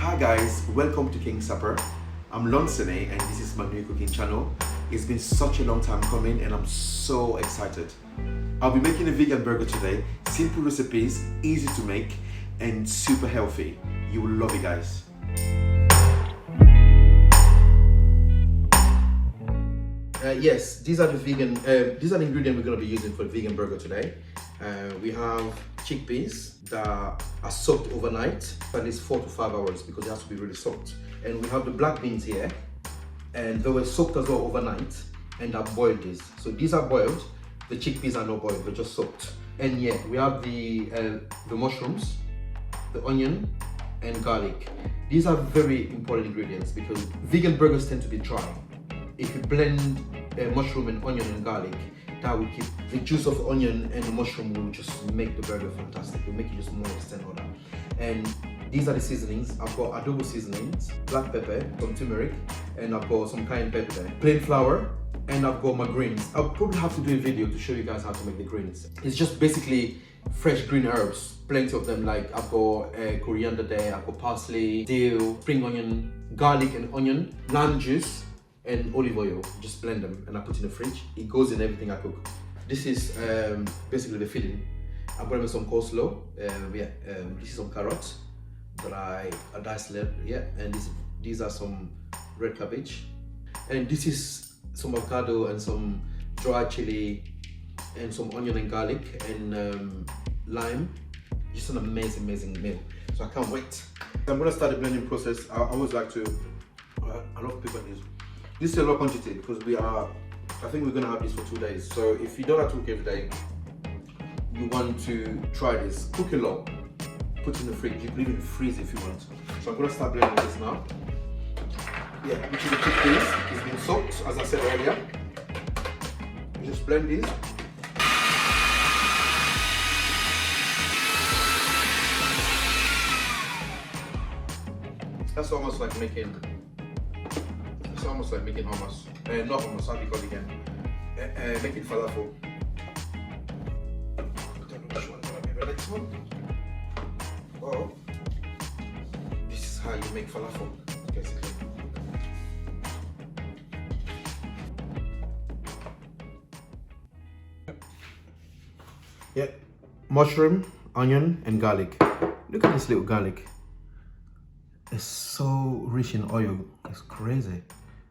Hi guys, welcome to King Supper. I'm Lonsene and this is my new cooking channel. It's been such a long time coming and I'm so excited. I'll be making a vegan burger today. Simple recipes, easy to make and super healthy. You will love it guys. Yes, these are the ingredients we're going to be using for the vegan burger today. We have chickpeas that are soaked overnight, at least 4 to 5 hours because it has to be really soaked. And we have the black beans here, and they were soaked as well overnight, and I boiled these. So these are boiled. The chickpeas are not boiled; they're just soaked. And yeah, we have the mushrooms, the onion, and garlic. These are very important ingredients because vegan burgers tend to be dry. If you blend mushroom and onion and garlic, that will keep the juice of the onion and the mushroom will just make the burger fantastic. It will make it just moist and all that. And these are the seasonings. I've got adobo seasonings, black pepper, some turmeric, and I've got some cayenne pepper there. Plain flour, and I've got my greens. I'll probably have to do a video to show you guys how to make the greens. It's just basically fresh green herbs, plenty of them. Like I've got coriander there, I've got parsley, dill, spring onion, garlic and onion, lime juice, and olive oil. Just blend them and I put in the fridge. It goes in everything I cook. This is basically the filling. I'm gonna make some coleslaw. This is some carrots that I diced, and these are some red cabbage, and this is some avocado and some dry chili and some onion and garlic and lime. Just an amazing meal. So I can't wait. I'm gonna start the blending process. I always like to. I love pepper this. This is a low quantity because I think we're gonna have this for 2 days. So if you don't have to cook every day, you want to try this. Cook it low, put it in the fridge. You can even freeze if you want. So I'm gonna start blending this now. Yeah, which is the chickpeas. It's been soaked, as I said earlier. You just blend this. That's almost like making. It's almost like making hummus. Not hummus, how do you call it again? Making falafel. I don't know which one's gonna be the next one. Oh, this is how you make falafel, basically. Yeah, mushroom, onion, and garlic. Look at this little garlic. It's so rich in oil. It's crazy.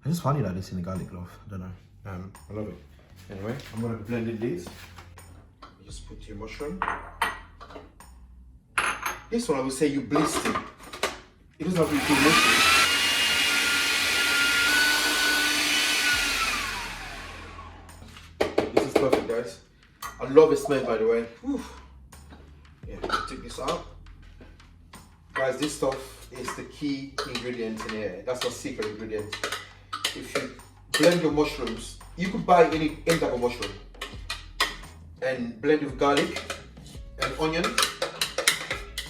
I just found it like this in the garlic clove. I don't know. I love it. Anyway, I'm gonna be blending these. You just put your mushroom. This one I would say you blitz it. It doesn't have to be too mushy. This is perfect, guys. I love the smell, by the way. Whew. Yeah, take this out. Guys, this stuff is the key ingredient in here. That's the secret ingredient. If you blend your mushrooms, you could buy any type of mushroom and blend with garlic and onion.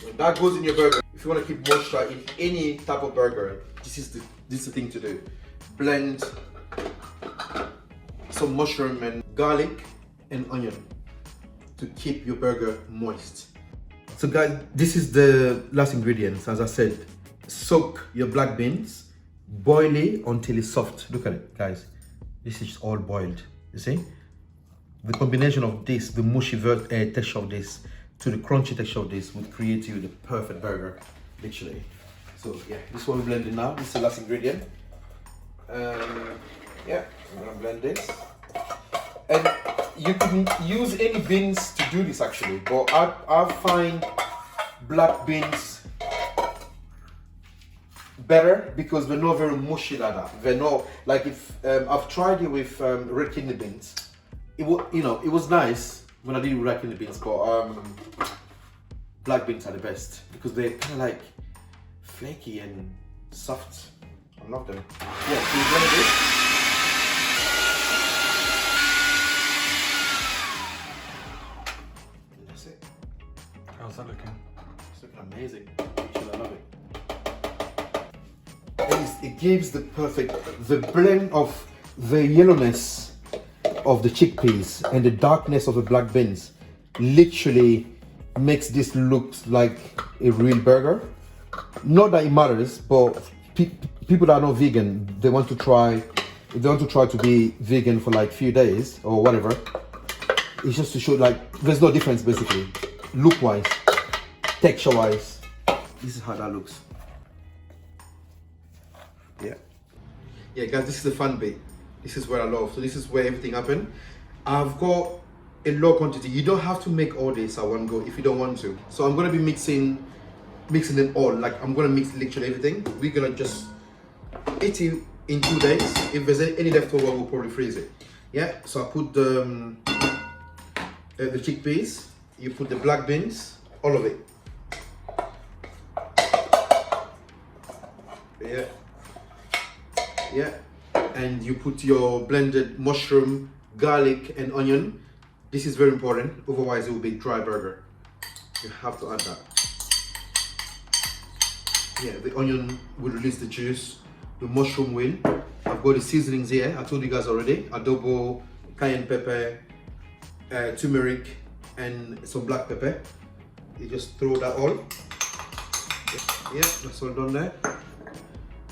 And that goes in your burger. If you want to keep moisture in any type of burger, this is the thing to do. Blend some mushroom and garlic and onion to keep your burger moist. So guys, this is the last ingredients. As I said, soak your black beans, boil it until it's soft. Look at it, guys. This is all boiled, you see? The combination of this, the mushy texture of this, to the crunchy texture of this would create you the perfect burger, literally. So yeah, this one we're blending now. This is the last ingredient. Yeah, I'm gonna blend this. And you can use any beans to do this actually, but I find black beans better because they're not very mushy like that. They're not like if I've tried it with red kidney beans. It was nice when I did red kidney beans, but black beans are the best because they're kind of like flaky and soft. I love them. Yeah, so you blend this. How's that looking? It's looking amazing. Actually, I love it. It gives the blend of the yellowness of the chickpeas and the darkness of the black beans literally makes this look like a real burger. Not that it matters, but people that are not vegan, they want to try. If they want to try to be vegan for like few days or whatever, it's just to show like there's no difference basically, look wise, texture wise. This is how that looks. Yeah guys, this is the fun bit. This is where I love. So this is where everything happened. I've got a low quantity. You don't have to make all this at one go if you don't want to. So I'm gonna be mixing them all. Like I'm gonna mix literally everything. We're gonna just eat it in 2 days. If there's any left over, we'll probably freeze it. Yeah, so I put the chickpeas, you put the black beans, all of it. Yeah, and you put your blended mushroom, garlic and onion. This is very important, otherwise it will be dry burger. You have to add that. Yeah, the onion will release the juice, the mushroom will. I've got the seasonings here, I told you guys already. Adobo, cayenne pepper, turmeric and some black pepper. You just throw that all. Yeah, that's all done there.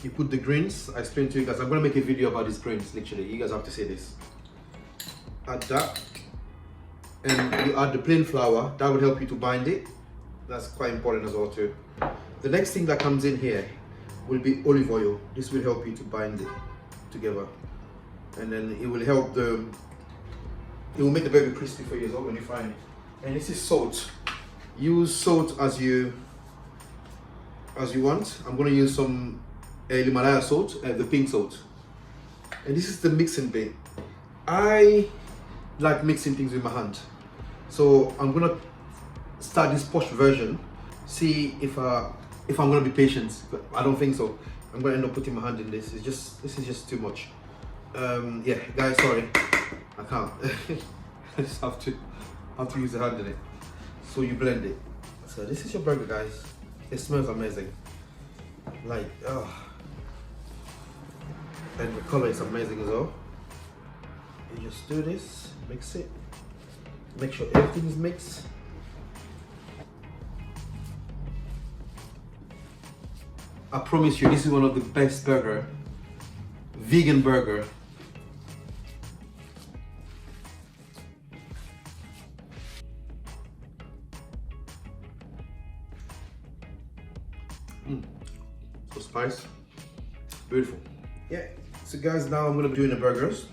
You put the greens. I explained to you guys, I'm gonna make a video about these greens, literally. You guys have to see this. Add that. And you add the plain flour, that will help you to bind it. That's quite important as well too. The next thing that comes in here will be olive oil. This will help you to bind it together. And then it will help it will make the burger crispy for you as well when you fry it. And this is salt. Use salt as you want. I'm gonna use some Himalaya salt, the pink salt. And this is the mixing bit. I like mixing things with my hand. So I'm gonna start this posh version. See if I'm gonna be patient, but I don't think so. I'm gonna end up putting my hand in this. This is just too much. Yeah, guys, sorry, I can't. I just have to use the hand in it. So you blend it. So this is your burger, guys. It smells amazing. Like, oh. And the color is amazing as well. You just do this, mix it. Make sure everything is mixed. I promise you, this is one of the best vegan burger. So spice, beautiful. Yeah, so guys, now I'm gonna be doing the burgers.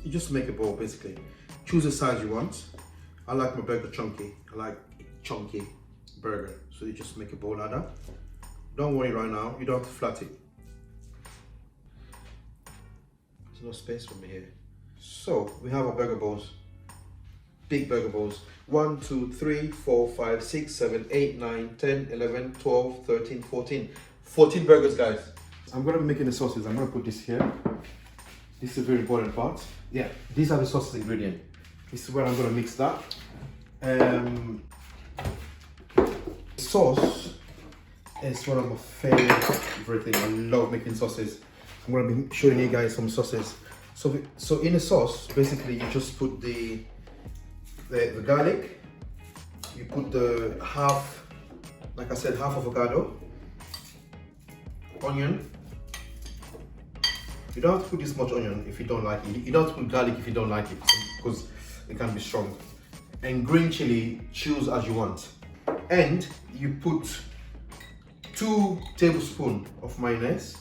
You just make a bowl basically. Choose the size you want. I like my burger chunky. I like chunky burger. So you just make a bowl like that. Don't worry right now, you don't have to flat it. There's no space for me here. So we have our burger bowls. Big burger bowls. 1, 2, 3, 4, 5, 6, 7, 8, 9, 10, 11, 12, 13, 14. 14 burgers, guys. I'm gonna be making the sauces. I'm gonna put this here. This is a very important part. Yeah, these are the sauces ingredient. This is where I'm gonna mix that. Sauce is one of my favorite things. I love making sauces. I'm gonna be showing you guys some sauces. So in the sauce, basically you just put the garlic. You put the half, like I said, half avocado, onion. You don't have to put this much onion if you don't like it. You don't have to put garlic if you don't like it, because it can be strong. And green chili, choose as you want. And you put 2 tablespoons of mayonnaise.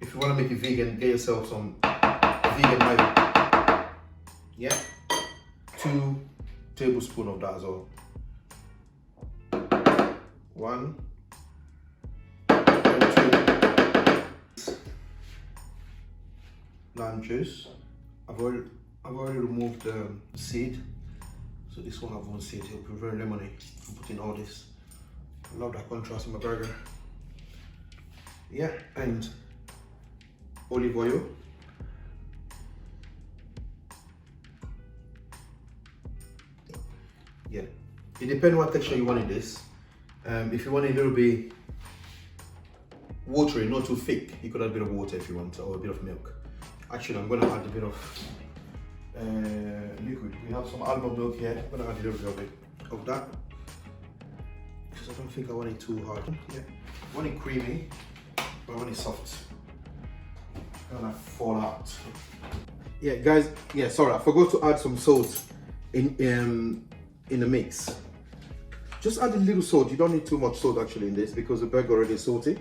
If you want to make it vegan, get yourself some vegan mayonnaise. Yeah, 2 tablespoons of that as well. 1 and 2. Lime juice. I've already removed the seed, so this one have one seed. It'll be very lemony from putting all this. I love that contrast in my burger. Yeah, and olive oil. Yeah, it depends what texture you want in this. If you want a little bit watery, not too thick, you could add a bit of water if you want, or a bit of milk. Actually, I'm gonna add a bit of liquid. We have some almond milk here. I'm gonna add a little bit of that because I don't think I want it too hard. Yeah, When it's creamy, but when it's soft, it's gonna fall out. Yeah, guys. Yeah, sorry, I forgot to add some salt in the mix. Just add a little salt. You don't need too much salt actually in this because the burger already is salty.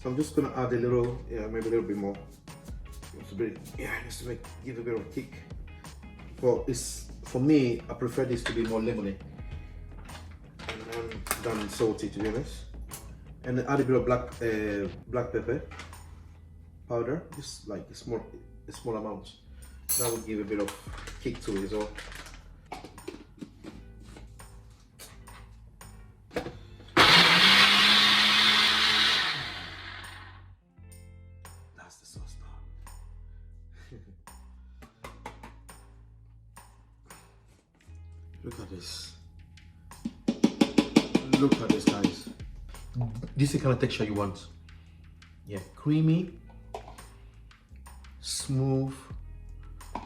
So I'm just gonna add a little, yeah, maybe a little bit more. Just a bit, yeah, just to give a bit of a kick. But it's, for me, I prefer this to be more lemony than salty, to be honest. And then add a bit of black pepper powder, just like a small amount. That will give a bit of kick to it as well. That's the sauce part. Look at this. Look at this, guys. This is the kind of texture you want. Yeah, creamy, smooth,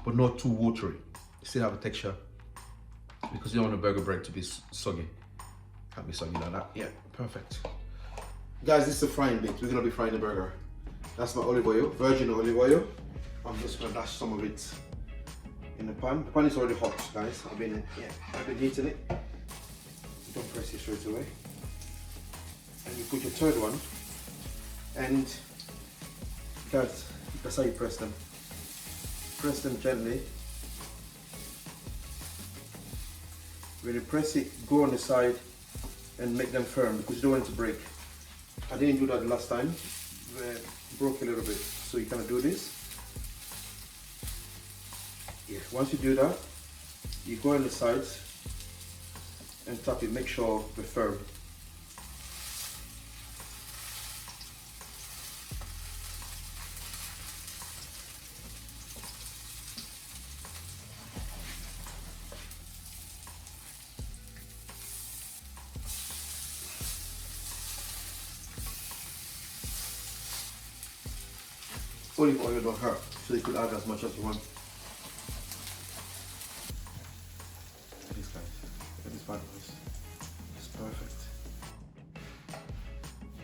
but not too watery. Still have a texture because you don't want the burger bread to be soggy. Can't be soggy like that. Yeah, perfect. Guys, this is the frying bit. We're gonna be frying the burger. That's my olive oil, virgin olive oil. I'm just gonna dash some of it in the pan. The pan is already hot, guys. I've been heating it. Don't press it straight away. And you put your third one, and guys, that's how you press them. Press them gently. When you press it, go on the side and make them firm because you don't want it to break. I didn't do that the last time. It broke a little bit, so you kind of do this. Yeah, once you do that, you go on the sides and tap it, make sure they're firm. Olive oil don't hurt, so you could add as much as you want. Look at this, guys. Look at this bad boys. It's perfect.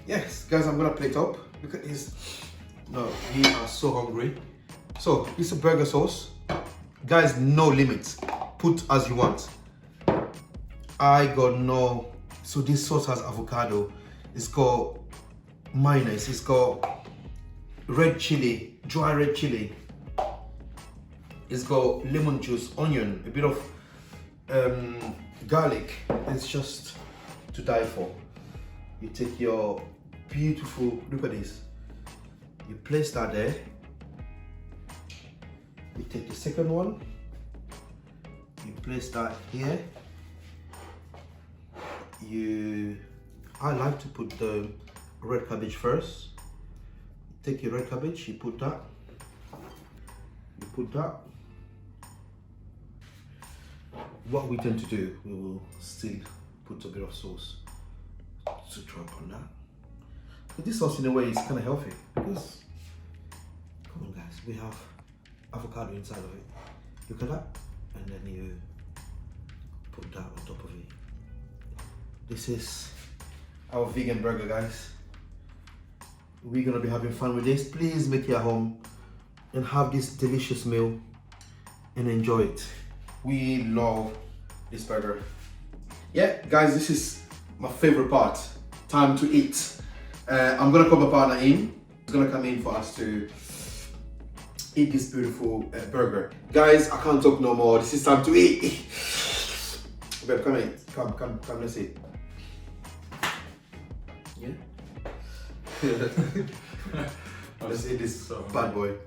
Yes, guys, I'm gonna plate up. Look at this. No, we are so hungry. So, it's a burger sauce. Guys, no limits. Put as you want. I got no. So this sauce has avocado. It's got mayonnaise. It's got red chili, dry red chili. It's got lemon juice, onion, a bit of garlic. It's just to die for. You take your beautiful, look at this. You place that there. You take the second one. You place that here. I like to put the red cabbage first. Take your red cabbage, you put that. You put that. What we tend to do, we will still put a bit of sauce to drop on that. But this sauce in a way is kind of healthy because, come on guys, we have avocado inside of it. Look at that. And then you put that on top of it. This is our vegan burger, guys. We're gonna be having fun with this. Please make it at home and have this delicious meal and enjoy it. We love this burger. Yeah, guys, this is my favorite part. Time to eat. I'm gonna call my partner in. He's gonna come in for us to eat this beautiful burger. Guys, I can't talk no more. This is time to eat. Babe, come in. Come, let's eat. Yeah? Let's eat this bad boy.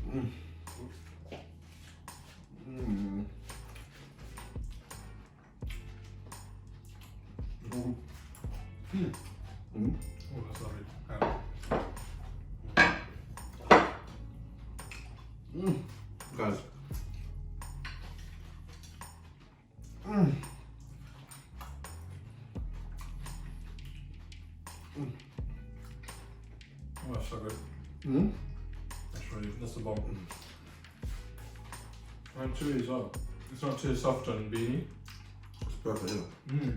Mm. Mm. Mm. Mm. Mm. Oh, that's lovely. Guys. Mm. Oh, that's so good. Mm. That's the bomb. And chewy as well. It's not too soft and beany. It's perfect, isn't it?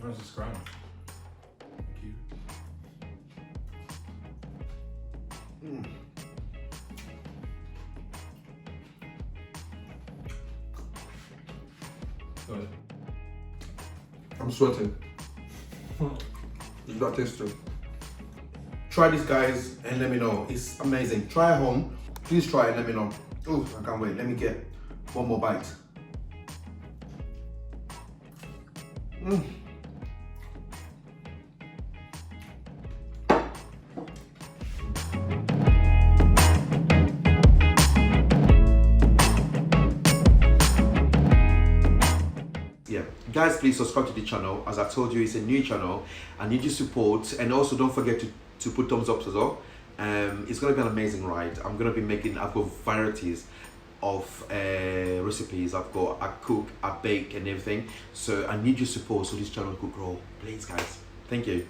Nice and scram. Thank you. Good. I'm sweating. It's that tasty. Try this, guys, and let me know. It's amazing. Try at home. Please try and let me know. Oh, I can't wait. Let me get one more bite. Yeah, guys, please subscribe to the channel. As I told you, it's a new channel. I need your support, and also don't forget to put thumbs up as well. It's gonna be an amazing ride. I've got varieties of recipes. I cook, I bake and everything. So I need your support so this channel could grow. Please, guys. Thank you.